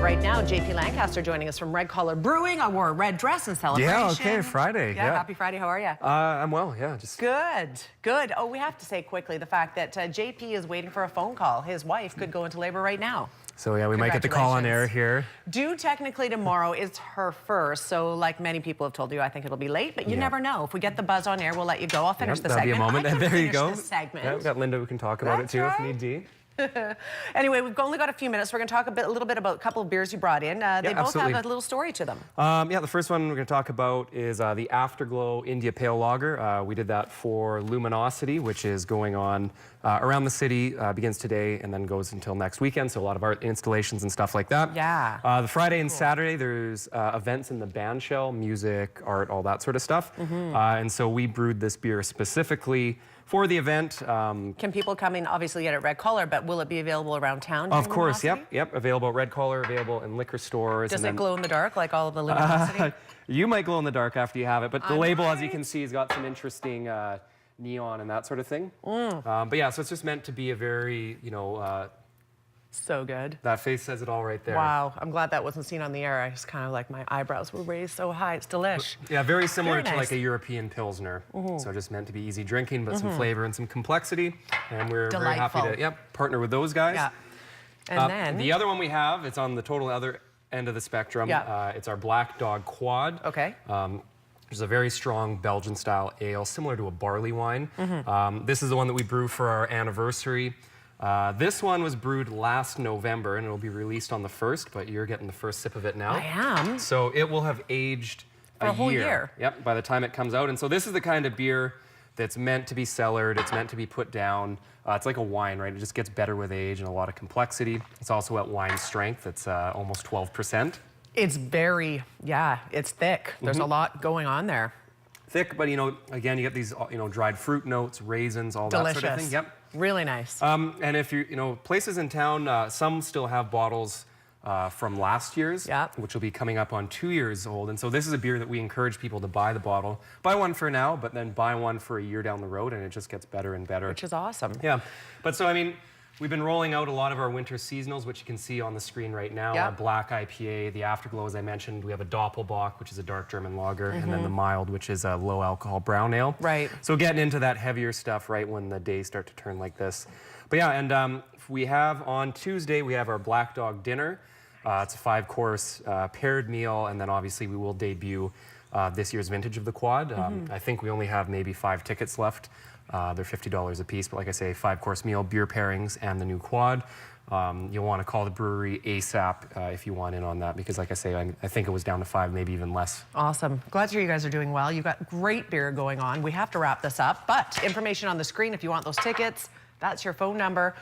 right now. JP Lancaster joining us from Red Collar Brewing. I wore a red dress in celebration. Yeah, okay, Friday. Yeah, happy Friday. How are you? I'm well, yeah. Just Good, good. Oh, we have to say quickly the fact that JP is waiting for a phone call. His wife could go into labor right now. So yeah, we might get the call on air here. Due technically tomorrow is her first, so like many people have told you, I think it'll be late, but you never know. If we get the buzz on air, we'll let you go. I'll finish the segment. That'll be a moment. And there you go. Segment. Yeah, we've got Linda who can talk about it too if need be. Anyway, we've only got a few minutes. We're going to talk a little bit about a couple of beers you brought in. They both have a little story to them. Yeah, the first one we're going to talk about is the Afterglow India Pale Lager. We did that for Luminosity, which is going on around the city, begins today and then goes until next weekend. So a lot of art installations and stuff like that. Yeah. The Friday and Saturday, there's events in the band shell, music, art, all that sort of stuff. And so we brewed this beer specifically for the event. Can people come in, obviously get at Red Collar, but will it be available around town? Of course, yep. Available at Red Collar, available in liquor stores. Does it glow in the dark like all of the Luminosity? You might glow in the dark after you have it, but the label, as you can see, has got some interesting neon and that sort of thing. But yeah, so it's just meant to be a very, so good. That face says it all right there. Wow, I'm glad that wasn't seen on the air. I just kind of like my eyebrows were raised so high. It's delish. Yeah, very similar to like a European Pilsner. So just meant to be easy drinking, but some flavor and some complexity. And we're very happy to partner with those guys. Yeah. And then the other one we have, it's on the total other end of the spectrum. It's our Black Dog Quad. Okay. There's a very strong Belgian-style ale, similar to a barley wine. This is the one that we brew for our anniversary. This one was brewed last November, and it'll be released on the 1st, but you're getting the first sip of it now. I am. So it will have aged a whole year. Yep, by the time it comes out. And so this is the kind of beer that's meant to be cellared, it's meant to be put down. It's like a wine, right? It just gets better with age and a lot of complexity. It's also at wine strength. It's almost 12%. It's very, it's thick. There's a lot going on there. Thick, but again, you get these, dried fruit notes, raisins, all that sort of thing. Yep. Really nice. And if places in town, some still have bottles from last year's, which will be coming up on 2 years old. And so this is a beer that we encourage people to buy the bottle. Buy one for now, but then buy one for a year down the road, and it just gets better and better. Which is awesome. Yeah. But so, I mean, we've been rolling out a lot of our winter seasonals, which you can see on the screen right now. Our Black IPA, the Afterglow, as I mentioned. We have a Doppelbock, which is a dark German lager, and then the Mild, which is a low alcohol brown ale. Right. So getting into that heavier stuff right when the days start to turn like this. But yeah, and we have on Tuesday, we have our Black Dog Dinner. It's a 5-course paired meal, and then obviously we will debut this year's vintage of the quad. I think we only have maybe 5 tickets left. They're $50 a piece, but like I say, 5-course meal, beer pairings, and the new quad. You'll want to call the brewery ASAP if you want in on that, because like I say, I think it was down to 5, maybe even less. Awesome. Glad to hear you guys are doing well. You've got great beer going on. We have to wrap this up, but information on the screen if you want those tickets. That's your phone number.